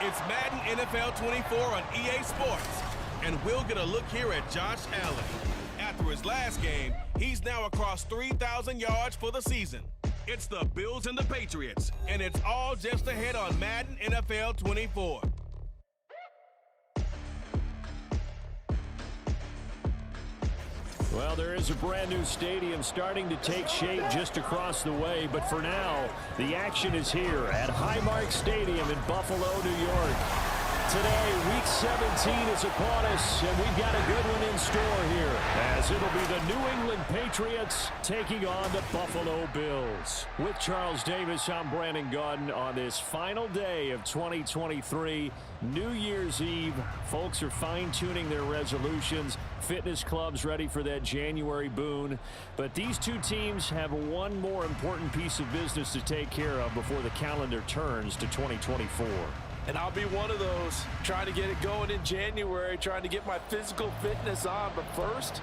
It's Madden NFL 24 on EA Sports, and we'll get a look here at Josh Allen. After his last game, he's now across 3,000 yards for the season. It's the Bills and the Patriots, and it's all just ahead on Madden NFL 24. Well, there is a brand new stadium starting to take shape just across the way, but for now, the action is here at Highmark Stadium in Buffalo, New York. Today, Week 17 is upon us, and we've got a good one in store here, as it'll be the New England Patriots taking on the Buffalo Bills. With Charles Davis, I'm Brandon Gaudin on this final day of 2023, New Year's Eve. Folks are fine-tuning their resolutions. Fitness clubs ready for that January boon. But these two teams have one more important piece of business to take care of before the calendar turns to 2024. And I'll be one of those, trying to get it going in January, trying to get my physical fitness on. But first,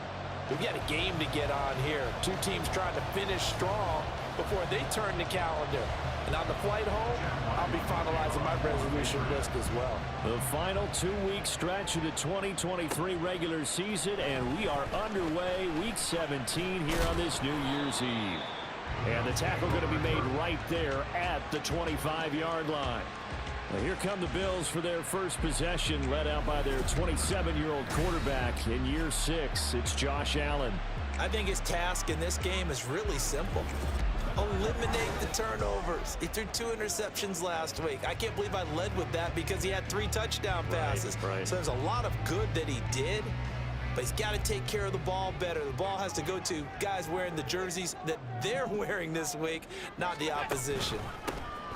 we've got a game to get on here. Two teams trying to finish strong before they turn the calendar. And on the flight home, I'll be finalizing my resolution list as well. The final 2-week stretch of the 2023 regular season, and we are underway, Week 17 here on this New Year's Eve. And the tackle going to be made right there at the 25-yard line. Well, here come the Bills for their first possession, led out by their 27-year-old quarterback in year 6. It's Josh Allen. I think his task in this game is really simple. Eliminate the turnovers. He threw 2 interceptions last week. I can't believe I led with that because he had 3 touchdown passes. Right. So there's a lot of good that he did, but he's got to take care of the ball better. The ball has to go to guys wearing the jerseys that they're wearing this week, not the opposition.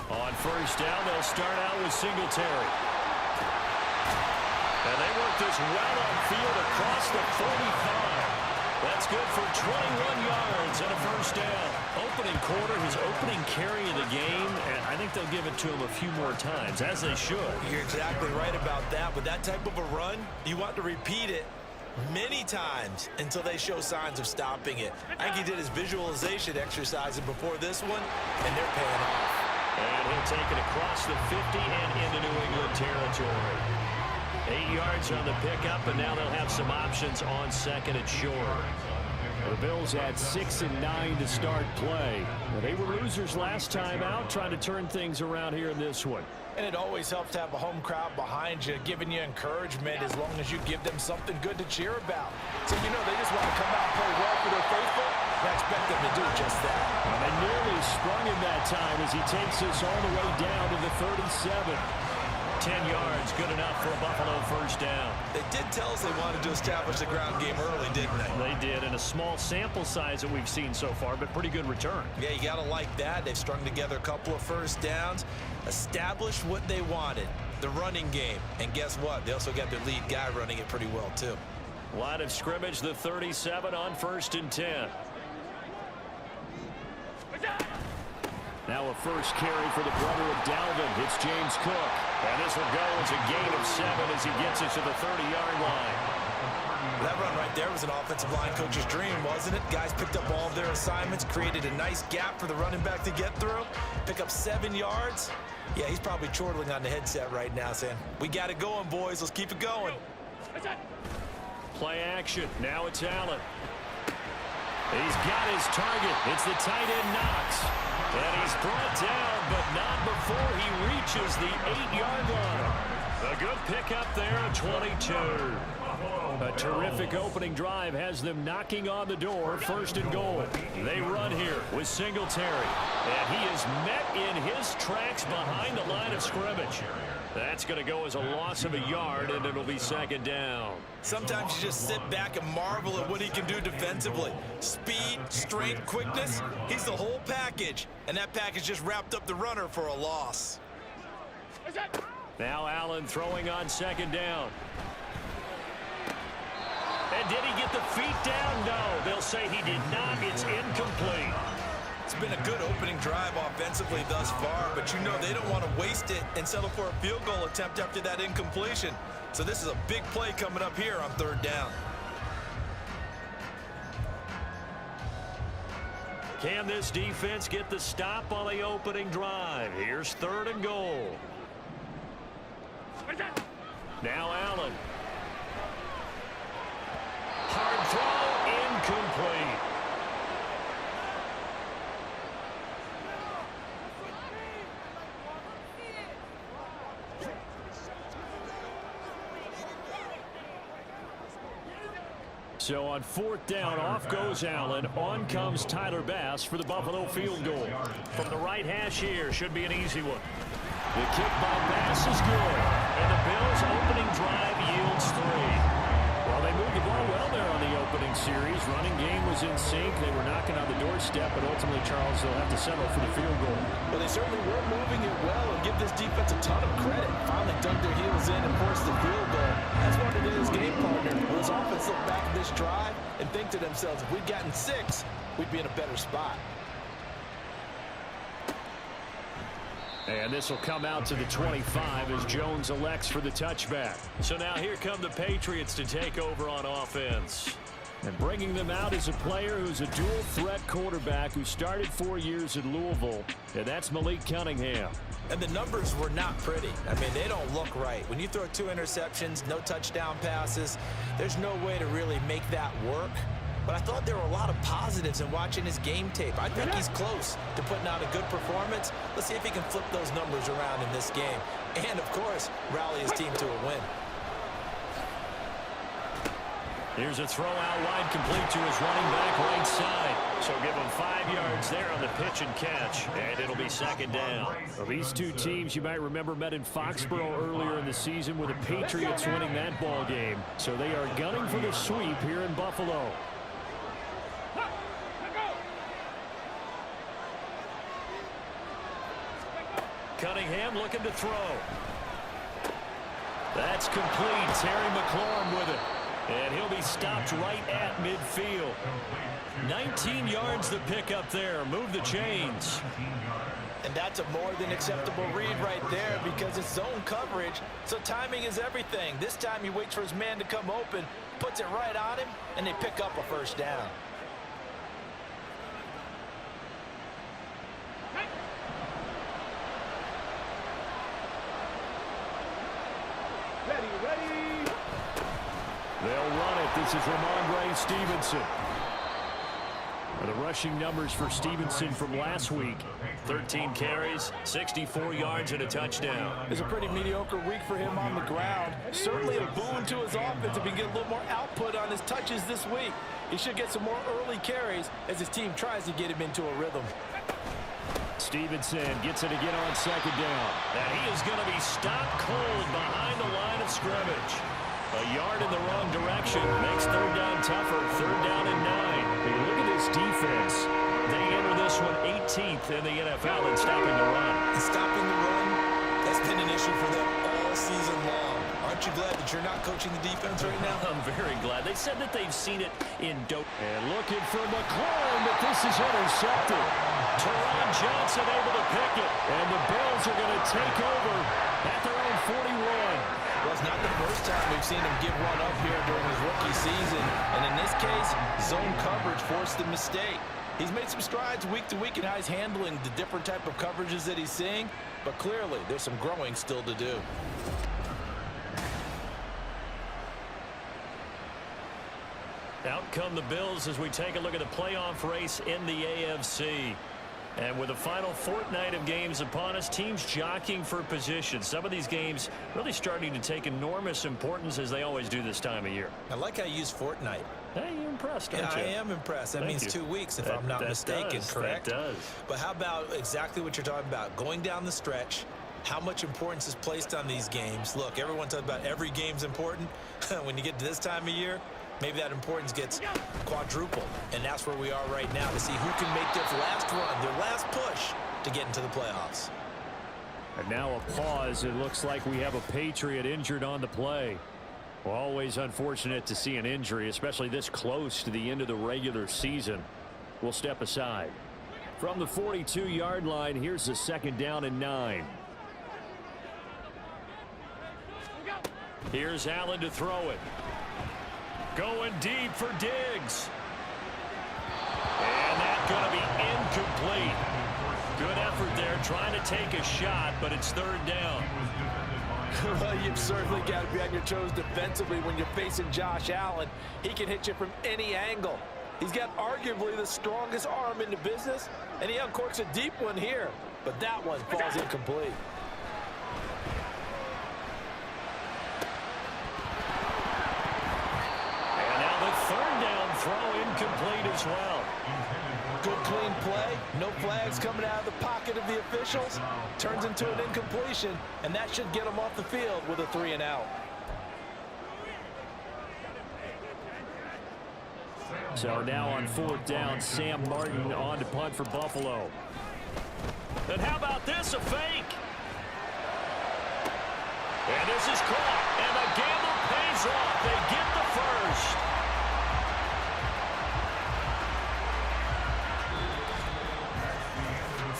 On first down, they'll start out with Singletary. And they work this well upfield across the 45. That's good for 21 yards and a first down. Opening quarter, his opening carry of the game, and I think they'll give it to him a few more times, as they should. You're exactly right about that. With that type of a run, you want to repeat it many times until they show signs of stopping it. I think he did his visualization exercises before this one, and they're paying off. And he'll take it across the 50 and into New England territory. 8 yards on the pickup, and now they'll have some options on second and short. The Bills had 6 and 9 to start play. Well, they were losers last time out, trying to turn things around here in this one. And it always helps to have a home crowd behind you, giving you encouragement as long as you give them something good to cheer about. So, you know, they just want to come out and play well for their faithful. I expect them to do just that. And they nearly sprung him that time as he takes us all the way down to the 37. 10 yards, good enough for a Buffalo first down. They did tell us they wanted to establish the ground game early, didn't they? They did, in a small sample size that we've seen so far, but pretty good return. Yeah, you got to like that. They've strung together a couple of first downs, established what they wanted, the running game. And guess what? They also got their lead guy running it pretty well, too. Line of scrimmage, the 37 on 1st and 10. Now a first carry for the brother of Dalvin. It's James Cook. And this will go as a gain of 7 as he gets it to the 30-yard line. That run right there was an offensive line coach's dream, wasn't it? Guys picked up all of their assignments, created a nice gap for the running back to get through, pick up 7 yards. Yeah, he's probably chortling on the headset right now saying, we got it going, boys. Let's keep it going. Play action. Now it's Allen. He's got his target. It's the tight end Knox. And he's brought down, but not before he reaches the 8-yard line. A good pickup there at 22. A terrific opening drive has them knocking on the door, 1st and goal. They run here with Singletary. And he is met in his tracks behind the line of scrimmage. That's going to go as a loss of a yard, and it'll be 2nd down. Sometimes you just sit back and marvel at what he can do defensively. Speed, strength, quickness, he's the whole package. And that package just wrapped up the runner for a loss. Now Allen throwing on 2nd down. And did he get the feet down? No, they'll say he did not. It's incomplete. It's been a good opening drive offensively thus far, but you know they don't want to waste it and settle for a field goal attempt after that incompletion. So this is a big play coming up here on 3rd down. Can this defense get the stop on the opening drive? Here's 3rd and goal. Now Allen. Hard throw, incomplete. So on 4th down, off goes Allen. On comes Tyler Bass for the Buffalo field goal. From the right hash here, should be an easy one. The kick by Bass is good. And the Bills' opening drive yields 3. Well, they moved the ball well there on the opening series. Running game was in sync. They were knocking on the doorstep, but ultimately, Charles, they'll have to settle for the field goal. Well, they certainly were moving it well, and give this defense a ton of credit. Finally dug their heels in and forced the field goal. That's what it is, game partner. Will his offense look back at this drive and think to themselves, if we'd gotten 6, we'd be in a better spot. And this will come out to the 25 as Jones elects for the touchback. So now here come the Patriots to take over on offense. And bringing them out is a player who's a dual-threat quarterback who started 4 years at Louisville, and that's Malik Cunningham. And the numbers were not pretty. I mean, they don't look right. When you throw 2 interceptions, no touchdown passes, there's no way to really make that work. But I thought there were a lot of positives in watching his game tape. I think he's close to putting out a good performance. Let's see if he can flip those numbers around in this game. And, of course, rally his team to a win. Here's a throw out wide, complete to his running back right side. So give him 5 yards there on the pitch and catch, and it'll be 2nd down. Well, these two teams, you might remember, met in Foxborough earlier in the season with the Patriots winning that ball game. So they are gunning for the sweep here in Buffalo. Cunningham looking to throw. That's complete. Terry McLaurin with it. And he'll be stopped right at midfield. 19 yards to pick up there. Move the chains. And that's a more than acceptable read right there because it's zone coverage. So timing is everything. This time he waits for his man to come open, puts it right on him, and they pick up a 1st down. They'll run it. This is Ramondre Stevenson. The rushing numbers for Stevenson from last week. 13 carries, 64 yards, and a touchdown. It's a pretty mediocre week for him on the ground. Certainly a boon to his offense if he can get a little more output on his touches this week. He should get some more early carries as his team tries to get him into a rhythm. Stevenson gets it again on 2nd down. And he is going to be stopped cold behind the line of scrimmage. A yard in the wrong direction makes 3rd down tougher. 3rd down and 9. Look at this defense. They enter this one 18th in the NFL in stopping the run. And stopping the run, that's been an issue for them all season long. Aren't you glad that you're not coaching the defense right now? I'm very glad. They said that they've seen it in dope. And looking for McLaurin, but this is intercepted. Teron Johnson able to pick it. And the Bills are going to take over at their own 41. Well, it's not the first time we've seen him give one up here during his rookie season. And in this case, zone coverage forced the mistake. He's made some strides week to week in how he's handling the different type of coverages that he's seeing. But clearly, there's some growing still to do. Out come the Bills as we take a look at the playoff race in the AFC. And with the final fortnight of games upon us, teams jockeying for position. Some of these games really starting to take enormous importance as they always do this time of year. I like how you use fortnight. Hey, you're impressed, aren't you? I am impressed. That means 2 weeks, if I'm not mistaken, correct? That does. But how about exactly what you're talking about? Going down the stretch, how much importance is placed on these games? Look, everyone talks about every game's important. When you get to this time of year, maybe that importance gets quadrupled. And that's where we are right now to see who can make their last run, their last push to get into the playoffs. And now a pause. It looks like we have a Patriot injured on the play. Well, always unfortunate to see an injury, especially this close to the end of the regular season. We'll step aside. From the 42-yard line, here's the 2nd down and 9. Here's Allen to throw it. Going deep for Diggs. And that's going to be incomplete. Good effort there trying to take a shot, but it's third down. Well, you've certainly got to be on your toes defensively when you're facing Josh Allen. He can hit you from any angle. He's got arguably the strongest arm in the business, and he uncorks a deep one here. But that one falls incomplete. And now the third down throw incomplete as well. Good clean play. No flags coming out of the pocket of the officials. Turns into an incompletion, and that should get him off the field with a 3 and out. So now on fourth down, Sam Martin on to punt for Buffalo. And how about this, a fake? And this is caught, and the gamble pays off. They get the first.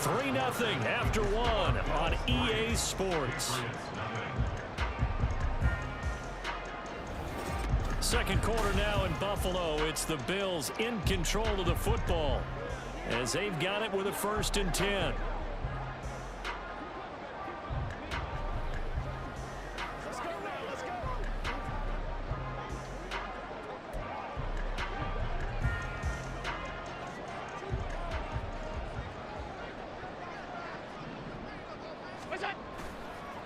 Three 3-0 after one on EA Sports. Second quarter now in Buffalo. It's the Bills in control of the football as they've got it with a 1st and 10.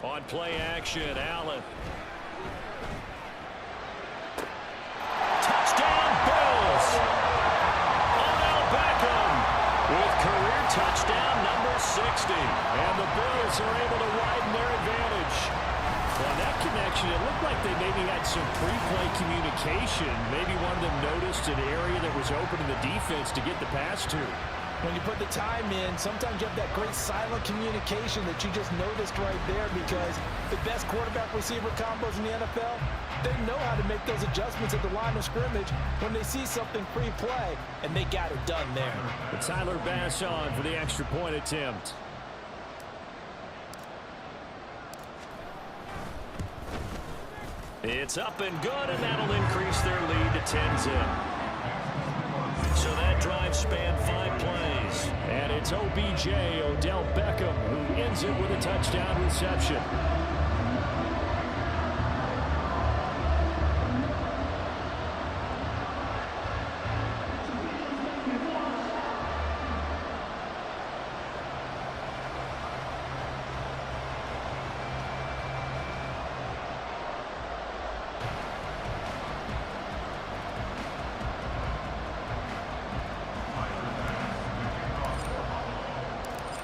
On play action, Allen. Touchdown, Bills! Odell Beckham with career touchdown number 60. And the Bills are able to widen their advantage. On that connection, it looked like they maybe had some pre-play communication. Maybe one of them noticed an area that was open in the defense to get the pass to. When you put the time in, sometimes you have that great silent communication that you just noticed right there, because the best quarterback-receiver combos in the NFL, they know how to make those adjustments at the line of scrimmage when they see something pre-play, and they got it done there. But Tyler Bass on for the extra point attempt. It's up and good, and that'll increase their lead to 10-zip. So that drive spanned 5 plays. And it's OBJ, Odell Beckham, who ends it with a touchdown reception.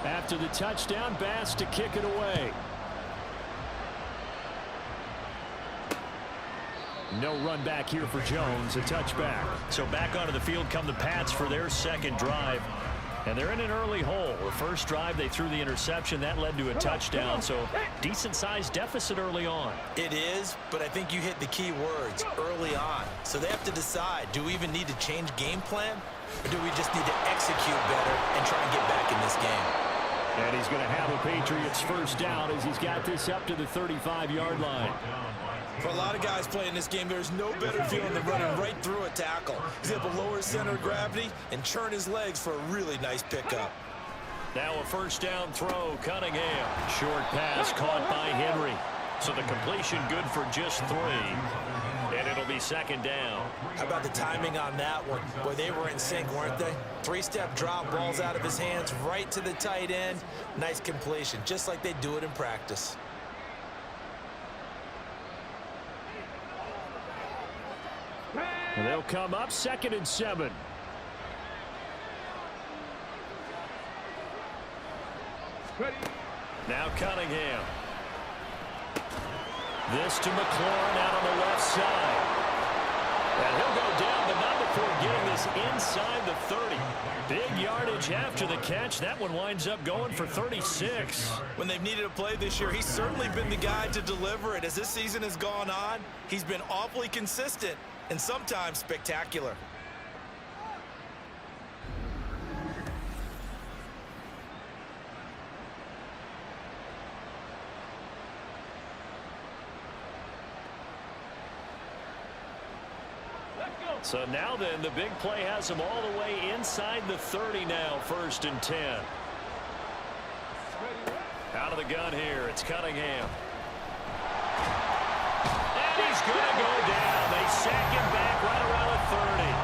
After the touchdown, Bass to kick it away. No run back here for Jones, a touchback. So back onto the field come the Pats for their second drive. And they're in an early hole. The first drive, they threw the interception. That led to a touchdown, so decent-sized deficit early on. It is, but I think you hit the key words, early on. So they have to decide, do we even need to change game plan, or do we just need to execute better and try and get back in this game? And he's going to have a Patriots first down as he's got this up to the 35-yard line. For a lot of guys playing this game, there's no better feeling than running right through a tackle. He's able to lower his center of gravity and churn his legs for a really nice pickup. Now a first down throw, Cunningham. Short pass caught by Henry. So the completion good for just 3. And it'll be second down. How about the timing on that one? Boy, they were in sync, weren't they? 3-step drop, balls out of his hands, right to the tight end. Nice completion, just like they do it in practice. And they'll come up 2nd and 7. Now Cunningham. This to McLaurin out on the left side. And he'll go down, but not before getting this inside the 30. Big yardage after the catch. That one winds up going for 36. When they've needed a play this year, he's certainly been the guy to deliver it. As this season has gone on, he's been awfully consistent and sometimes spectacular. So now then, the big play has them all the way inside the 30 now, 1st and 10. Out of the gun here, it's Cunningham. And he's going to go down. They sack him back right around the 30.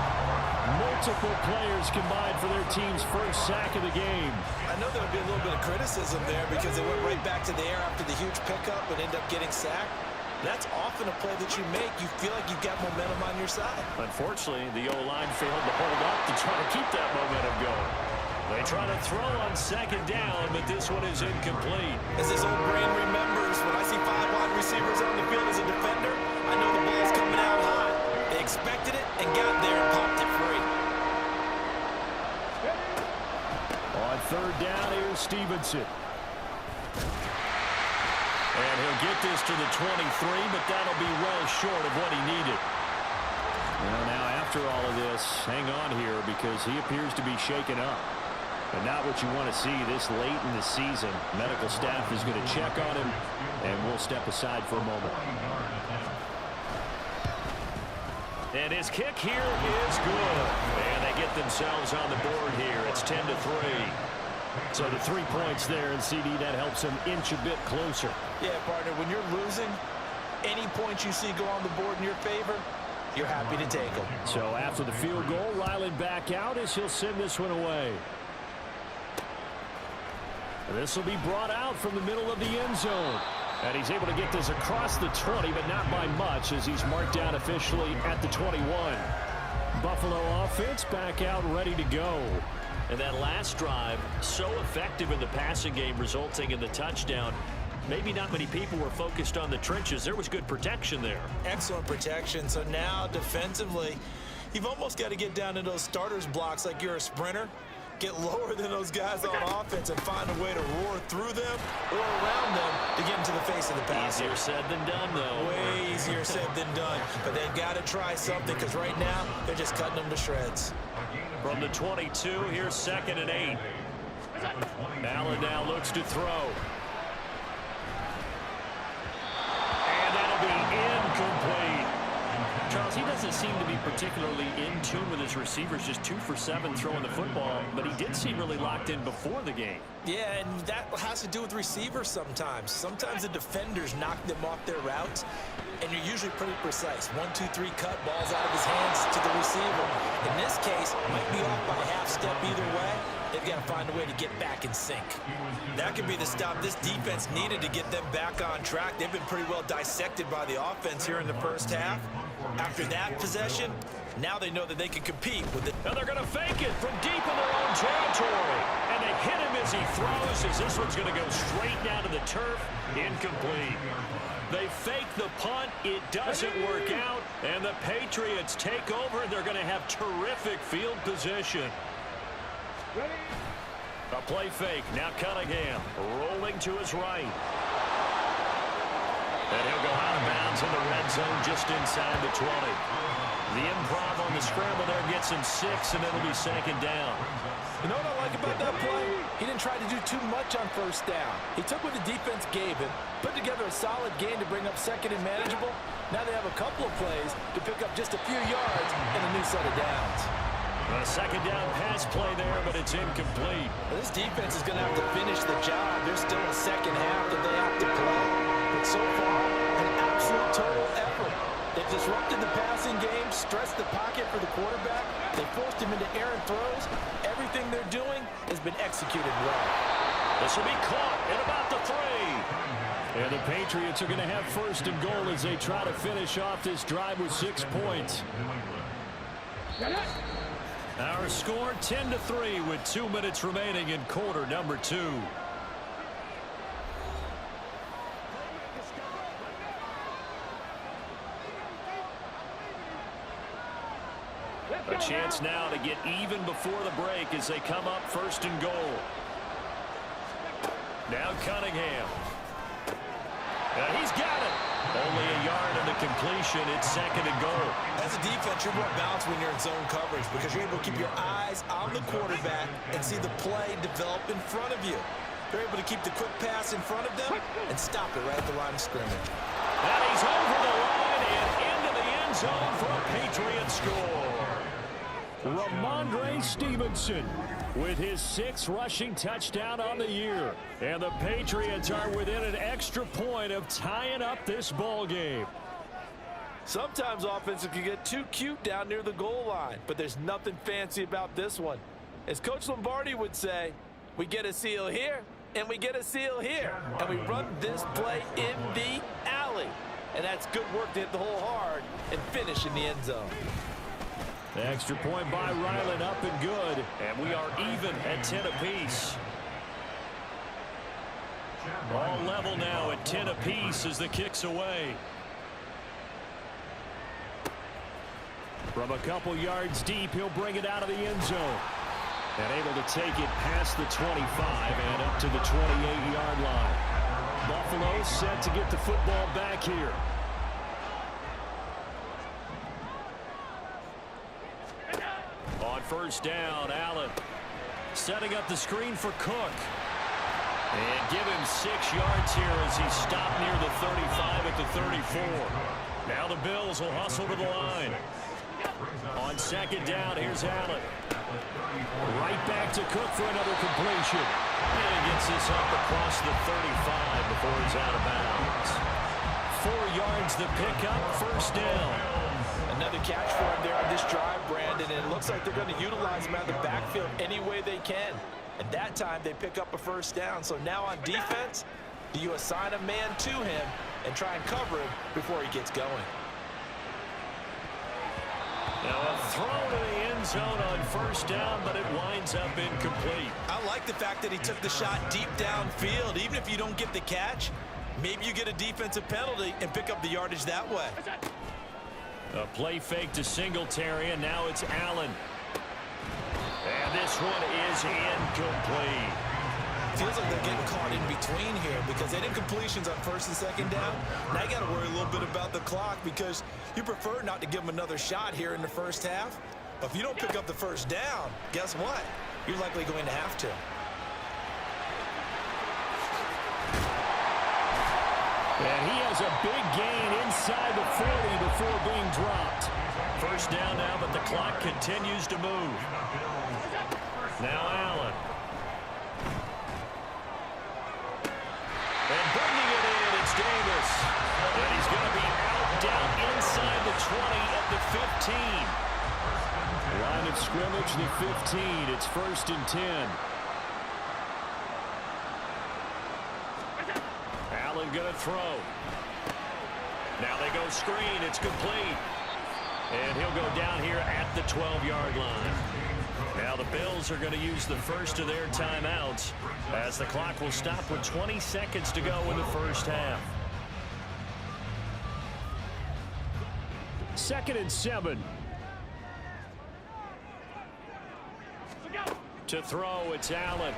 Multiple players combined for their team's first sack of the game. I know there would be a little bit of criticism there because they went right back to the air after the huge pickup and end up getting sacked. That's often a play that you make. You feel like you've got momentum on your side. Unfortunately, the O-line failed to hold up to try to keep that momentum going. They try to throw on second down, but this one is incomplete. As his old brain remembers, when I see 5 wide receivers on the field as a defender, I know the ball's coming out high. They expected it and got there and popped it free. On third down, here's Stevenson. And he'll get this to the 23, but that'll be well short of what he needed. Well, now after all of this, hang on here because he appears to be shaken up. And not what you want to see this late in the season. Medical staff is going to check on him, and we'll step aside for a moment. And his kick here is good. And they get themselves on the board here. It's 10-3. So the 3 points there, and CD, that helps him inch a bit closer. Yeah, partner, when you're losing, any points you see go on the board in your favor, you're happy to take them. So after the field goal, Ryland back out as he'll send this one away. This will be brought out from the middle of the end zone. And he's able to get this across the 20, but not by much as he's marked down officially at the 21. Buffalo offense back out ready to go. And that last drive, so effective in the passing game, resulting in the touchdown. Maybe not many people were focused on the trenches. There was good protection there. Excellent protection. So now defensively, you've almost got to get down to those starters blocks like you're a sprinter. Get lower than those guys on offense and find a way to roar through them or around them to get into the face of the passer. Easier said than done, though. Way easier said than done. But they've got to try something because right now they're just cutting them to shreds. From the 22, here's 2nd and 8. Allen now looks to throw. And that'll be incomplete. Charles, he doesn't seem to be particularly in tune with his receivers, just 2 for 7 throwing the football, but he did seem really locked in before the game. Yeah, and that has to do with receivers sometimes. Sometimes the defenders knock them off their routes, and you're usually pretty precise. 1, 2, 3 cut, balls out of his hands to the receiver. In this case, might be off by a half step either way. They've got to find a way to get back in sync. That could be the stop this defense needed to get them back on track. They've been pretty well dissected by the offense here in the first half. After that possession, now they know that they can compete with it. And they're going to fake it from deep in their own territory. And they hit him as he throws, as this one's going to go straight down to the turf. Incomplete. They fake the punt. It doesn't work out. And the Patriots take over, and they're going to have terrific field position. A play fake. Now Cunningham rolling to his right. And he'll go out of bounds in the red zone just inside the 20. The improv on the scramble there gets him 6, and it'll be 2nd down. You know what I like about that play? He didn't try to do too much on first down. He took what the defense gave him, put together a solid game to bring up 2nd and manageable. Now they have a couple of plays to pick up just a few yards and a new set of downs. A 2nd down pass play there, but it's incomplete. Well, this defense is going to have to finish the job. There's still a second half that they have to play. But so far, an absolute total effort. They've disrupted the passing game, stressed the pocket for the quarterback. They forced him into errant throws. Everything they're doing has been executed well. This will be caught at about the 3. And the Patriots are going to have 1st and goal as they try to finish off this drive with 6 points. Our score 10-3 with 2 minutes remaining in quarter number 2. A chance now to get even before the break as they come up 1st and goal. Now Cunningham. He's got it. Only a yard on the completion. It's 2nd and goal. As a defense, you're more balanced when you're in zone coverage because you're able to keep your eyes on the quarterback and see the play develop in front of you. They're able to keep the quick pass in front of them and stop it right at the line of scrimmage. And he's over the line and into the end zone for a Patriot score. Ramondre Stevenson with his 6th rushing touchdown on the year. And the Patriots are within an extra point of tying up this ball game. Sometimes offenses can get too cute down near the goal line, but there's nothing fancy about this one. As Coach Lombardi would say, we get a seal here, and we get a seal here, and we run this play in the alley. And that's good work to hit the hole hard and finish in the end zone. The extra point by Ryland up and good, and we are even at 10 apiece. All level now at 10 apiece as the kick's away. From a couple yards deep, he'll bring it out of the end zone. And able to take it past the 25 and up to the 28-yard line. Buffalo set to get the football back here. On first down, Allen setting up the screen for Cook. And give him 6 yards here as he stopped near the 35 at the 34. Now the Bills will hustle to the line. On second down, here's Allen. Right back to Cook for another completion. And he gets this up across the 35 before he's out of bounds. 4 yards the pickup, first down. Another catch for him there on this drive, Brandon, and it looks like they're going to utilize him out of the backfield any way they can. And that time they pick up a first down. So now on defense, do you assign a man to him and try and cover him before he gets going? Now a throw to the end zone on first down, but it winds up incomplete. I like the fact that he took the shot deep downfield. Even if you don't get the catch, maybe you get a defensive penalty and pick up the yardage that way. A play fake to Singletary, and now it's Allen. And this one is incomplete. Feels like they're getting caught in between here because they did completions on first and second down. Now you got to worry a little bit about the clock because you prefer not to give them another shot here in the first half. But if you don't pick up the first down, guess what? You're likely going to have to. And he has a big gain inside the 40 before being dropped. First down now, but the clock continues to move. Now Allen. And bringing it in, it's Davis. And he's going to be out down inside the 20 at the 15. Line of scrimmage, the 15. It's first and 10. Allen going to throw. Now they go screen. It's complete. And he'll go down here at the 12-yard line. Now the Bills are going to use the first of their timeouts as the clock will stop with 20 seconds to go in the first half. 2nd and 7. To throw, it's Allen.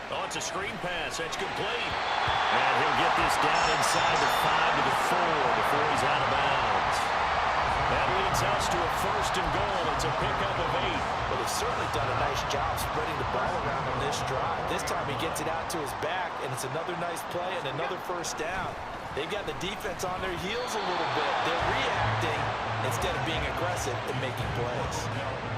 Oh, it's a screen pass. That's complete. And he'll get this down inside the 5 to the 4 before he's out of bounds. That leads us to a first and goal. It's a pickup of 8. Well, they've certainly done a nice job spreading the ball around on this drive. This time he gets it out to his back, and it's another nice play and another first down. They've got the defense on their heels a little bit. They're reacting instead of being aggressive and making plays.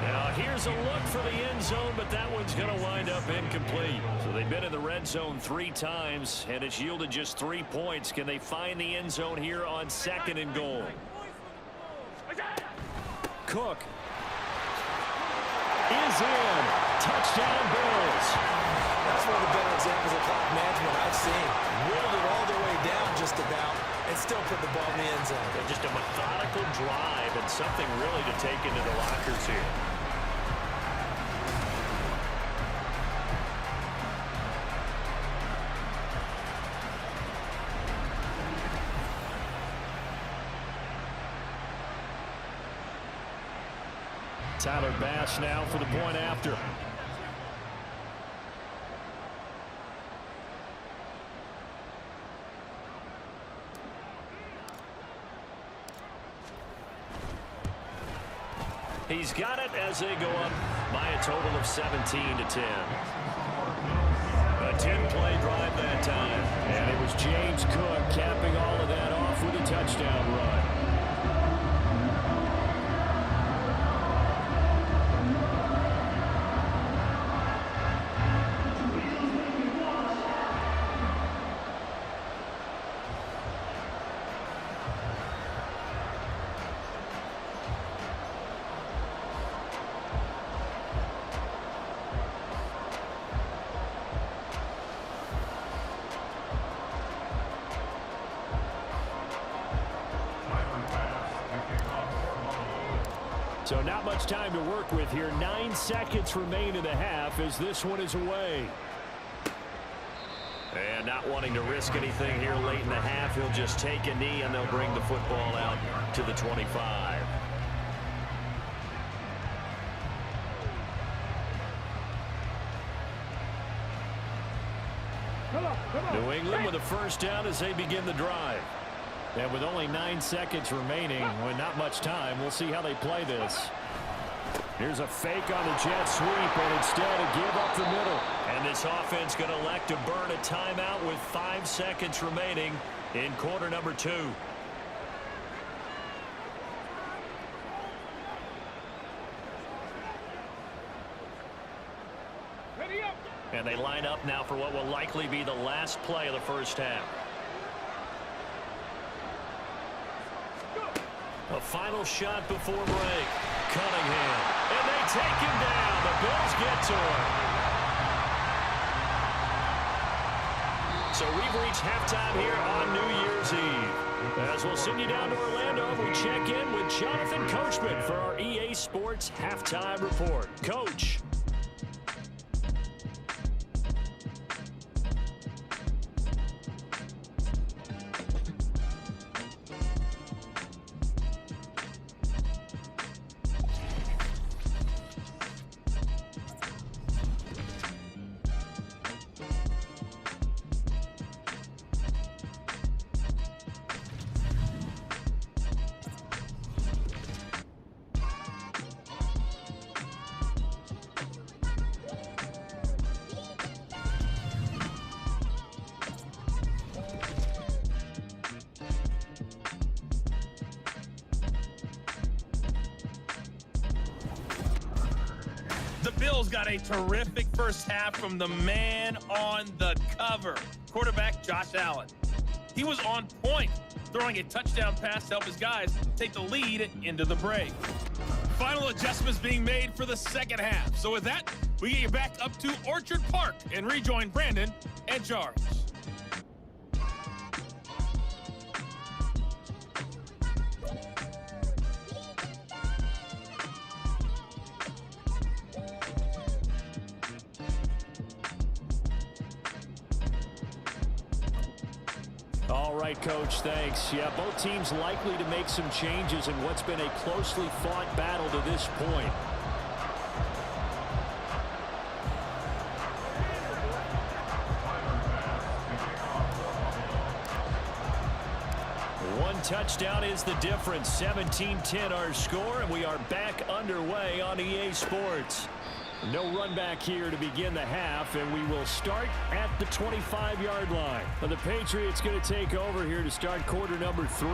Now here's a look for the end zone, but that one's going to wind up incomplete. So they've been in the red zone 3 times, and it's yielded just 3 points. Can they find the end zone here on 2nd and goal? Cook is in. Touchdown Bills. That's one of the better examples of clock management I've seen. Whittled it all the way down just about and still put the ball in the end zone. Yeah, just a methodical drive and something really to take into the lockers here. Tyler Bass now for the point after. He's got it as they go up by a total of 17 to 10. A 10-play drive that time. And it was James Cook capping all of that off with a touchdown run. So not much time to work with here. 9 seconds remain in the half as this one is away. And not wanting to risk anything here late in the half, he'll just take a knee and they'll bring the football out to the 25. New England with a first down as they begin the drive. And with only 9 seconds remaining, with not much time, we'll see how they play this. Here's a fake on the jet sweep, and instead a give up the middle. And this offense going to elect to burn a timeout with 5 seconds remaining in quarter number 2. And they line up now for what will likely be the last play of the first half. A final shot before break. Cunningham. And they take him down. The Bills get to him. So we've reached halftime here on New Year's Eve. As we'll send you down to Orlando, we check in with Jonathan Coachman for our EA Sports Halftime Report. Coach. Bills got a terrific first half from the man on the cover, quarterback Josh Allen. He was on point, throwing a touchdown pass to help his guys take the lead into the break. Final adjustments being made for the second half. So with that, we get you back up to Orchard Park and rejoin Brandon and Charles. All right, Coach, thanks. Yeah, both teams likely to make some changes in what's been a closely fought battle to this point. One touchdown is the difference. 17-10 our score, and we are back underway on EA Sports. No run back here to begin the half, and we will start at the 25-yard line. Now the Patriots going to take over here to start quarter number 3.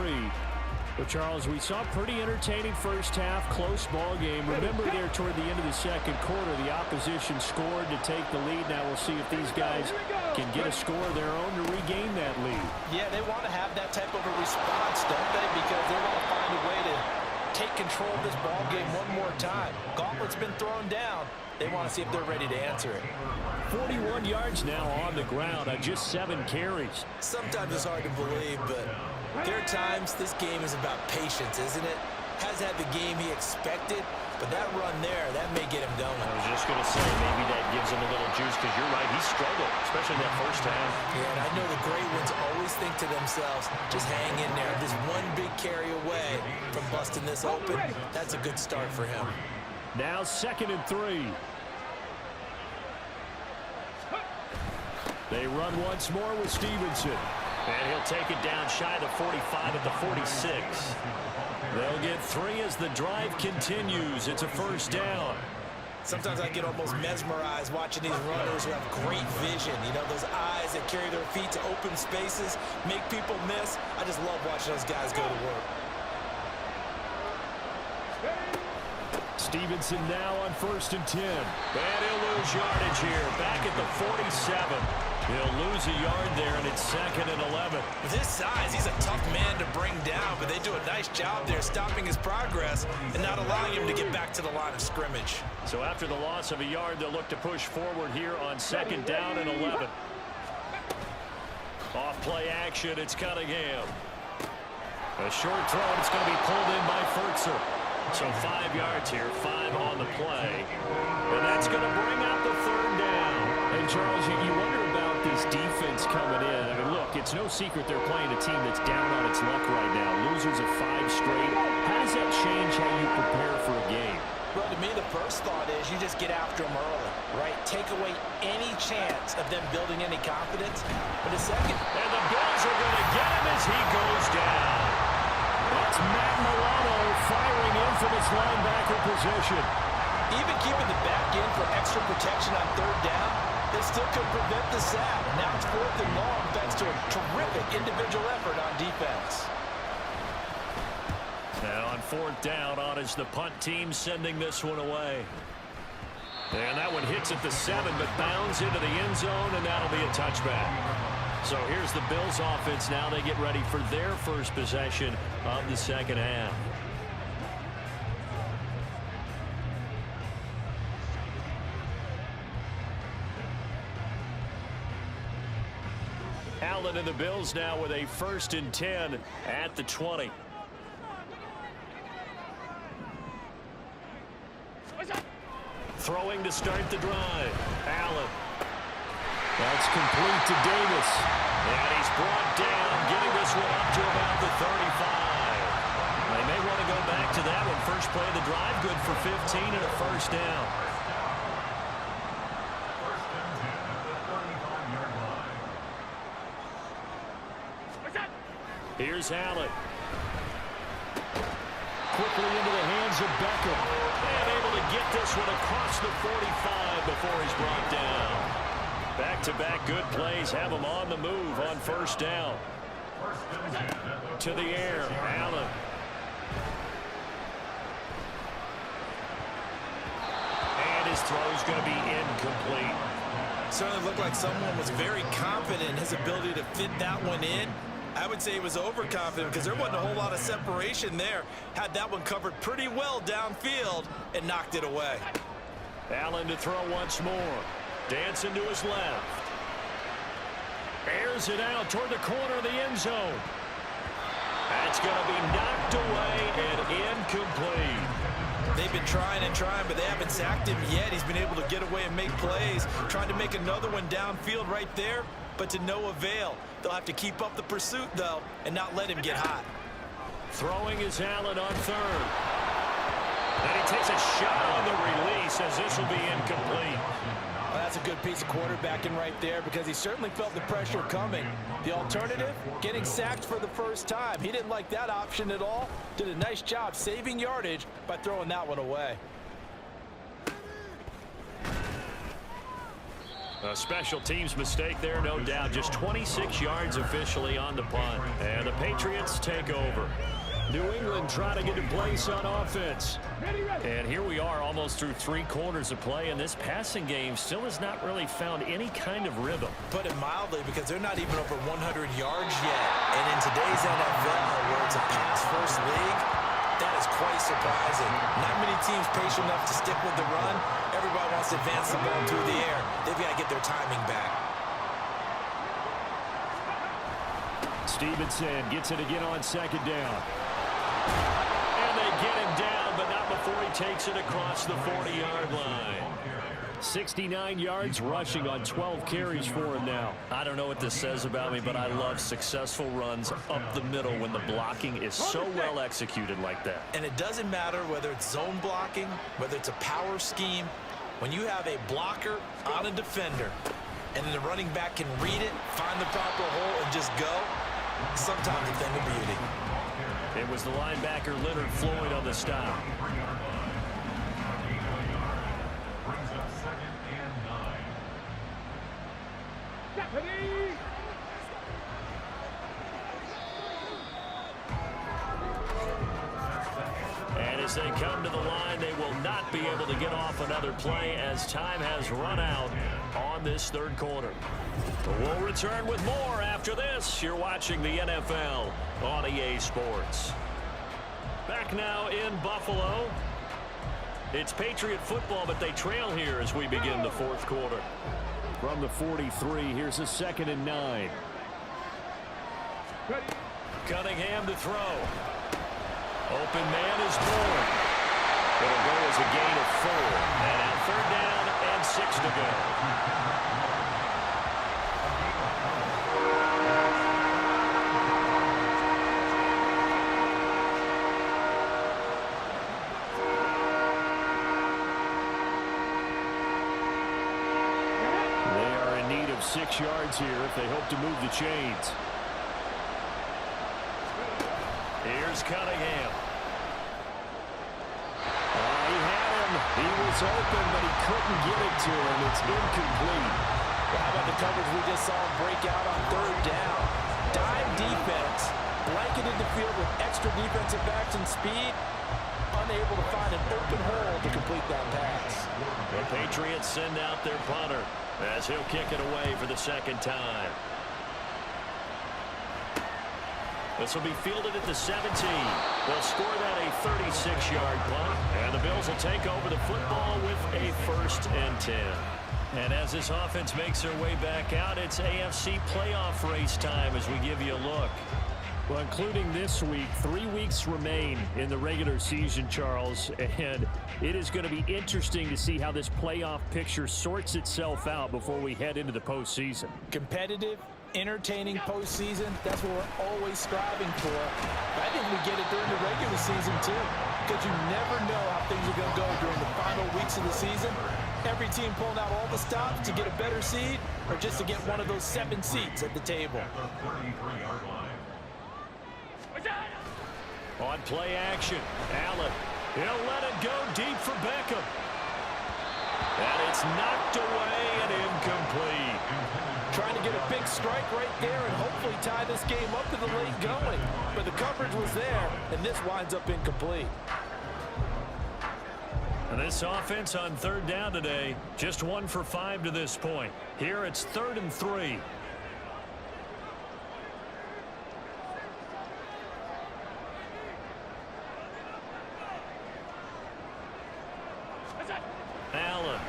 But, Charles, we saw a pretty entertaining first half, close ball game. Remember there toward the end of the second quarter, the opposition scored to take the lead. Now we'll see if these guys can get a score of their own to regain that lead. Yeah, they want to have that type of a response, don't they? Because they want to find a way to take control of this ball game one more time. Gauntlet's been thrown down. They want to see if they're ready to answer it. 41 yards now on the ground on just 7 carries. Sometimes it's hard to believe, but there are times this game is about patience, isn't it? Has had the game he expected, but that run there, that may get him going. I was just going to say, maybe that gives him a little juice, because you're right, he struggled, especially in that first half. Yeah, and I know the great ones always think to themselves, just hang in there. Just one big carry away from busting this open. That's a good start for him. Now 2nd and 3. They run once more with Stevenson. And he'll take it down shy of the 45 at the 46. They'll get 3 as the drive continues. It's a first down. Sometimes I get almost mesmerized watching these runners who have great vision. You know, those eyes that carry their feet to open spaces, make people miss. I just love watching those guys go to work. Stevenson now on 1st and 10. And he'll lose yardage here. Back at the 47. He'll lose a yard there, and it's 2nd and 11. With his size, he's a tough man to bring down, but they do a nice job there stopping his progress and not allowing him to get back to the line of scrimmage. So after the loss of a yard, they'll look to push forward here on 2nd down and 11. Off play action, it's Cunningham. A short throw, it's going to be pulled in by Furtzer. So 5 yards here, 5 on the play. And that's going to bring out the third down. And Charles, you wonder about this defense coming in. I mean, look, it's no secret they're playing a team that's down on its luck right now. Losers of 5 straight. How does that change how you prepare for a game? Well, to me, the first thought is you just get after them early, right? Take away any chance of them building any confidence. But the second. And the Bills are going to get him as he goes down. That's Matt Milano firing in from its linebacker position. Even keeping the back in for extra protection on third down, they still could prevent the sack. Now it's 4th and long thanks to a terrific individual effort on defense. Now on 4th down, on is the punt team sending this one away. And that one hits at the 7, but bounds into the end zone, and that'll be a touchback. So here's the Bills offense now. They get ready for their first possession of the second half. Allen and the Bills now with a 1st and 10 at the 20. Throwing to start the drive. Allen. That's complete to Davis. And he's brought down, getting this one up to about the 35. They may want to go back to that one. First play of the drive, good for 15 and a 1st down. Here's Allen. Quickly into the hands of Beckham. And able to get this one across the 45 before he's brought down. Back-to-back good plays have him on the move on 1st down. To the air, Allen. And his throw's going to be incomplete. Certainly looked like someone was very confident in his ability to fit that one in. I would say he was overconfident because there wasn't a whole lot of separation there. Had that one covered pretty well downfield and knocked it away. Allen to throw once more. Dancing to his left. Airs it out toward the corner of the end zone. That's going to be knocked away and incomplete. They've been trying and trying, but they haven't sacked him yet. He's been able to get away and make plays. Trying to make another one downfield right there, but to no avail. They'll have to keep up the pursuit, though, and not let him get hot. Throwing is Allen on 3rd. And he takes a shot on the release as this will be incomplete. Well, that's a good piece of quarterbacking right there because he certainly felt the pressure coming. The alternative, getting sacked for the first time. He didn't like that option at all. Did a nice job saving yardage by throwing that one away. A special teams mistake there, no doubt. Just 26 yards officially on the punt. And the Patriots take over. New England trying to get in place on offense. And here we are almost through 3 quarters of play, and this passing game still has not really found any kind of rhythm. Put it mildly, because they're not even over 100 yards yet. And in today's NFL, where it's a pass-first league, that is quite surprising. Not many teams patient enough to stick with the run. Everybody wants to advance the ball through the air. They've got to get their timing back. Stevenson gets it again on 2nd down. And they get him down, but not before he takes it across the 40-yard line. 69 yards rushing on 12 carries for him now. I don't know what this says about me, but I love successful runs up the middle when the blocking is so well executed like that. And it doesn't matter whether it's zone blocking, whether it's a power scheme. When you have a blocker on a defender, and then the running back can read it, find the proper hole, and just go, sometimes a thing of beauty. It was the linebacker Leonard Floyd on the stop. And as they come to the line, they will not be able to get off another play as time has run out on this 3rd quarter. We'll return with more after this. You're watching the NFL on EA Sports. Back now in Buffalo. It's Patriot football, but they trail here as we begin the 4th quarter. From the 43, here's a 2nd and 9. Cunningham to throw. Open man is Moore. It'll go as a gain of 4. And now 3rd down and 6 to go. They are in need of 6 yards here if they hope to move the chains. Here's Cunningham. He had him. He was open, but he couldn't get it to him. It's incomplete. Well, how about the coverage we just saw him break out on 3rd down? Dime defense, blanketed the field with extra defensive backs and speed, unable to find an open hole to complete that pass. The Patriots send out their punter as he'll kick it away for the 2nd time. This will be fielded at the 17. They'll score that a 36-yard punt, and the Bills will take over the football with a 1st and 10. And as this offense makes their way back out, it's AFC playoff race time as we give you a look. Well, including this week, 3 weeks remain in the regular season, Charles, and it is going to be interesting to see how this playoff picture sorts itself out before we head into the postseason. Competitive, entertaining postseason, that's what we're always striving for. I think we get it during the regular season too, because you never know how things are going to go during the final weeks of the season. Every team pulling out all the stops to get a better seed or just to get one of those 7 seats at the table. On play action, Allen, he'll let it go deep for Beckham. And it's knocked away and incomplete. Trying to get a big strike right there and hopefully tie this game up to the late going. But the coverage was there, and this winds up incomplete. And this offense on 3rd down today, just 1 for 5 to this point. Here it's 3rd and 3. Allen.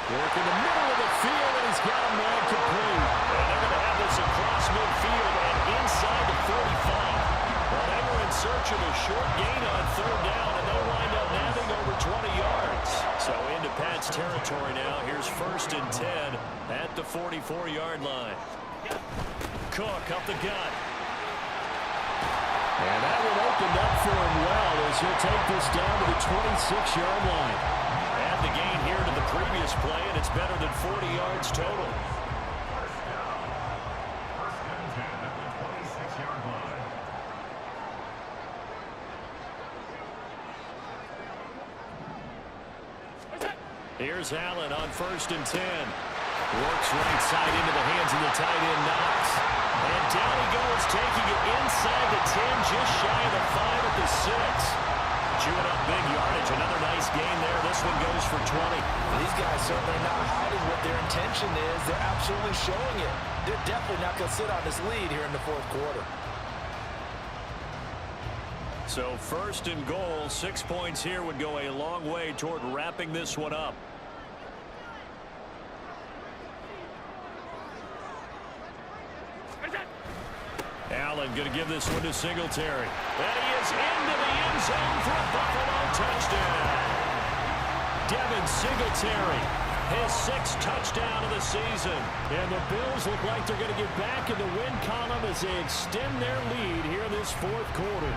Work in the middle of the field, and he's got a man complete. And they're going to have this across midfield and inside the 45. Well, they were in search of a short gain on 3rd down, and they'll wind up nabbing over 20 yards. So into Pat's territory now. Here's 1st and 10 at the 44-yard line. Cook up the gut. And that one opened up for him well as he'll take this down to the 26-yard line. Add the gain here to the previous play, and it's better than 40 yards total. Here's Allen on 1st and 10. Works right side into the hands of the tight end, Knox. And down he goes, taking it inside the 10, just shy of the 5 at the 6. Chewing up big yardage. Another nice gain there. This one goes for 20. These guys certainly not hiding what their intention is. They're absolutely showing it. They're definitely not going to sit on this lead here in the 4th quarter. So 1st and goal, 6 points here would go a long way toward wrapping this one up. Allen going to give this one to Singletary. And he is into the end zone for a Buffalo touchdown. Devin Singletary, his 6th touchdown of the season. And the Bills look like they're going to get back in the win column as they extend their lead here in this 4th quarter.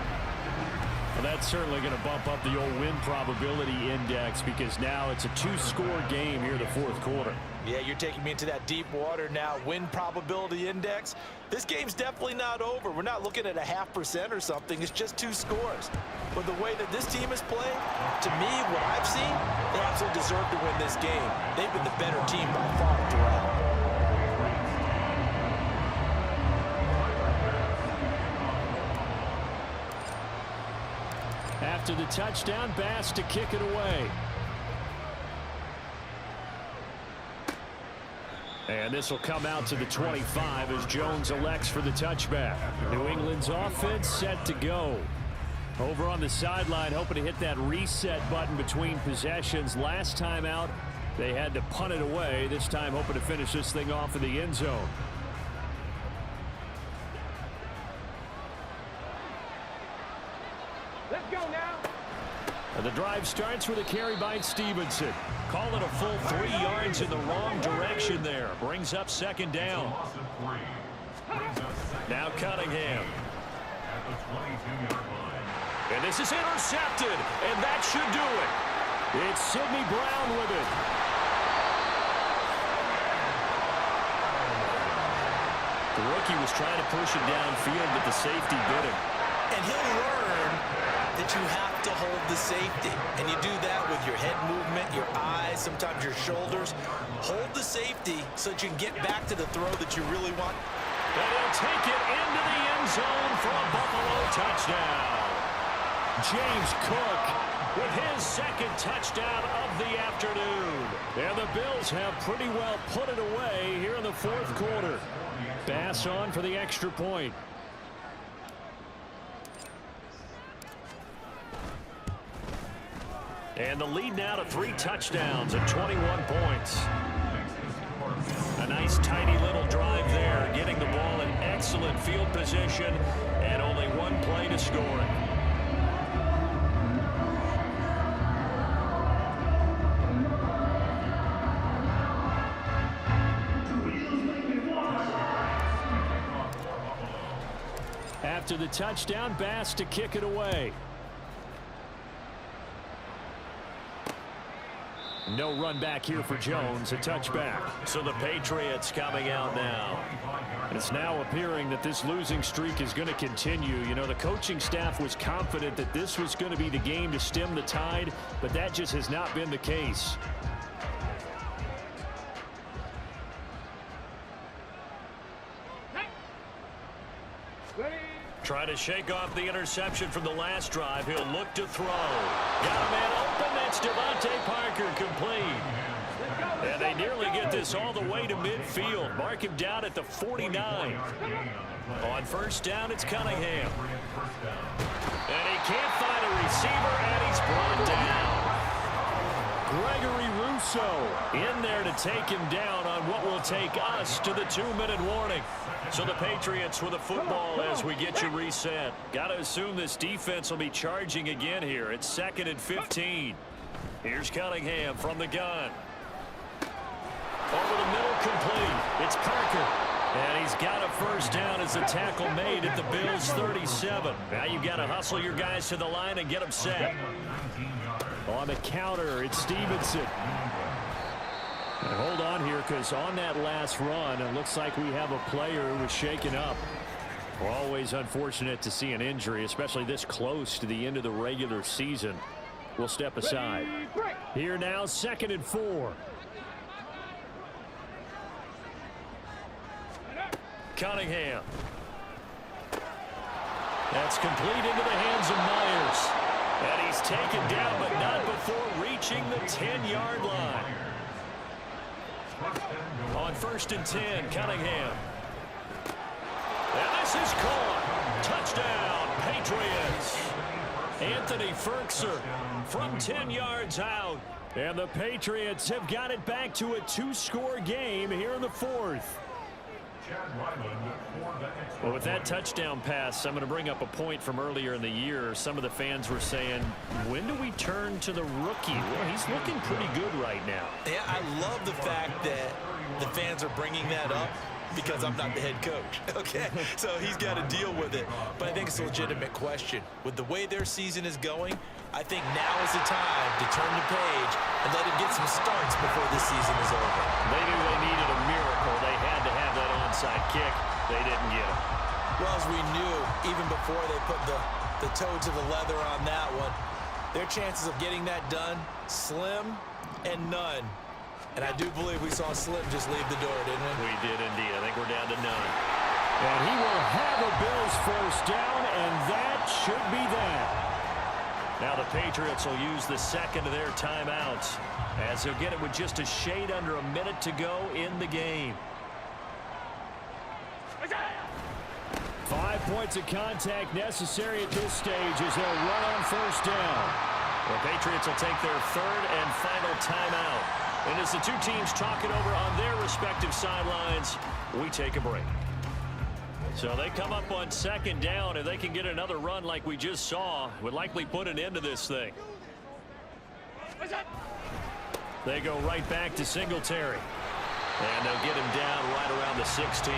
Well, that's certainly going to bump up the old win probability index because now it's a 2-score game here in the 4th quarter. Yeah, you're taking me into that deep water now. Win probability index. This game's definitely not over. We're not looking at a 0.5% or something. It's just 2 scores. But the way that this team has played, to me, what I've seen, they absolutely deserve to win this game. They've been the better team by far throughout. After the touchdown, Bass to kick it away. And this will come out to the 25 as Jones elects for the touchback. New England's offense set to go. Over on the sideline, hoping to hit that reset button between possessions. Last time out, they had to punt it away. This time, hoping to finish this thing off in the end zone. And the drive starts with a carry by Stevenson. Call it a full 3 yards in the wrong direction there. Brings up second down. Now Cunningham. And this is intercepted, and that should do it. It's Sidney Brown with it. The rookie was trying to push it downfield, but the safety bit him. And he'll learn that you have to hold the safety. And you do that with your head movement, your eyes, sometimes your shoulders. Hold the safety so that you can get back to the throw that you really want. And he'll take it into the end zone for a Buffalo touchdown. James Cook with his second touchdown of the afternoon. And the Bills have pretty well put it away here in the fourth quarter. Bass on for the extra point. And the lead now to 3 touchdowns and 21 points. A nice tidy little drive there, getting the ball in excellent field position and only 1 play to score it. After the touchdown, Bass to kick it away. No run back here for Jones, a touchback. So the Patriots coming out now. And it's now appearing that this losing streak is going to continue. You know, the coaching staff was confident that this was going to be the game to stem the tide, but that just has not been the case. Trying to shake off the interception from the last drive. He'll look to throw. Got a man open. That's Devontae Parker, complete. And they nearly get this all the way to midfield. Mark him down at the 49. On first down, it's Cunningham. And he can't find a receiver, and he's brought down. Gregory Rousseau in there to take him down on what will take us to the 2-minute warning. So the Patriots with the football as we get you reset. Got to assume this defense will be charging again here. It's 2nd and 15. Here's Cunningham from the gun. Over the middle, complete. It's Parker. And he's got a first down as the tackle made at the Bills' 37. Now you've got to hustle your guys to the line and get them set. On the counter, it's Stevenson. And hold on here, because on that last run, it looks like we have a player who was shaken up. We're always unfortunate to see an injury, especially this close to the end of the regular season. We'll step aside. Here now, 2nd and 4. Cunningham. That's complete into the hands of Myers. And he's taken down, but not before reaching the 10-yard line. On 1st and 10, Cunningham. And this is caught. Touchdown, Patriots. Anthony Ferkser from 10 yards out. And the Patriots have got it back to a 2-score game here in the 4th. Well, with that touchdown pass, I'm going to bring up a point from earlier in the year. Some of the fans were saying, when do we turn to the rookie? Well, he's looking pretty good right now. Yeah, I love the fact that the fans are bringing that up because I'm not the head coach, okay? So he's got to deal with it. But I think it's a legitimate question. With the way their season is going, I think now is the time to turn the page and let him get some starts before this season is over. They knew they needed a miracle. They had to have that onside kick. They didn't get it. Well, as we knew, even before they put the toe to the leather on that one, their chances of getting that done, slim and none. And I do believe we saw Slim just leave the door, didn't we? We did indeed. I think we're down to none. And he will have a Bills first down, and that should be that. Now the Patriots will use the second of their timeouts as they'll get it with just a shade under a minute to go in the game. 5 points of contact necessary at this stage as they'll run on first down. The Patriots will take their 3rd and final timeout. And as the two teams talk it over on their respective sidelines, we take a break. So they come up on 2nd down. If they can get another run like we just saw, would likely put an end to this thing. They go right back to Singletary. And they'll get him down right around the 16.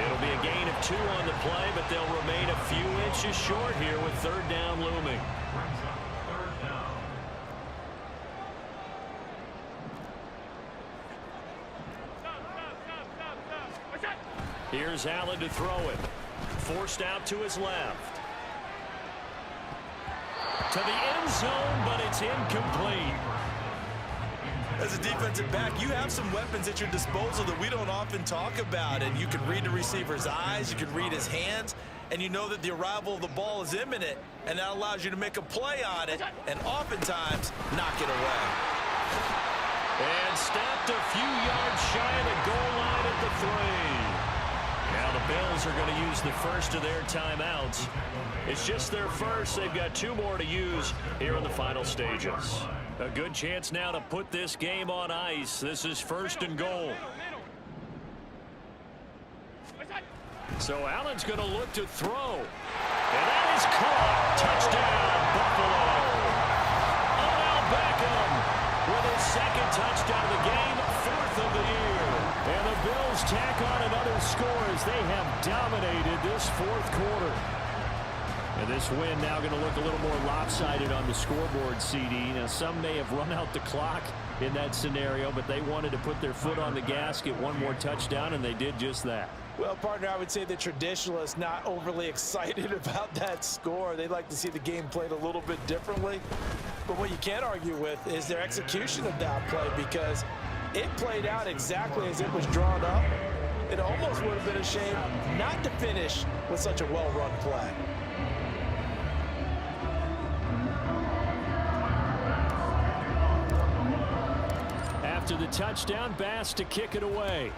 It'll be a gain of 2 on the play, but they'll remain a few inches short here with 3rd down looming. Here's Allen to throw it. Forced out to his left. To the end zone, but it's incomplete. As a defensive back, you have some weapons at your disposal that we don't often talk about. And you can read the receiver's eyes, you can read his hands, and you know that the arrival of the ball is imminent, and that allows you to make a play on it and oftentimes knock it away. And stopped a few yards shy of the goal line at the 3. Now the Bills are going to use the first of their timeouts. It's just their first. They've got 2 more to use here in the final stages. A good chance now to put this game on ice. This is 1st and goal. So Allen's going to look to throw. And that is caught. Touchdown, Buffalo. Odell Beckham with his 2nd touchdown of the game, 4th of the year. And the Bills tack on another score as they have dominated this 4th quarter. And this win now going to look a little more lopsided on the scoreboard, CD. Now, some may have run out the clock in that scenario, but they wanted to put their foot on the gas, get 1 more touchdown, and they did just that. Well, partner, I would say the traditionalists not overly excited about that score. They'd like to see the game played a little bit differently. But what you can't argue with is their execution of that play, because it played out exactly as it was drawn up. It almost would have been a shame not to finish with such a well-run play. After the touchdown, Bass to kick it away.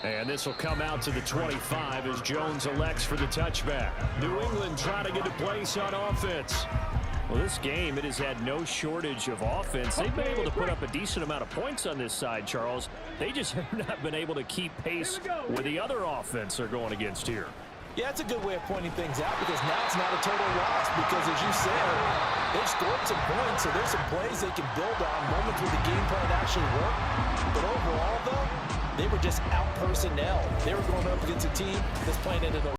And this will come out to the 25 as Jones elects for the touchback. New England trying to get a place on offense. Well, this game, it has had no shortage of offense. They've been able to put up a decent amount of points on this side, Charles. They just have not been able to keep pace with the other offense they're going against here. Yeah, it's a good way of pointing things out, because now it's not a total loss, because as you said, they've scored some points, so there's some plays they can build on, moments where the game plan actually worked. But overall, though, they were just out personnel. They were going up against a team that's playing into the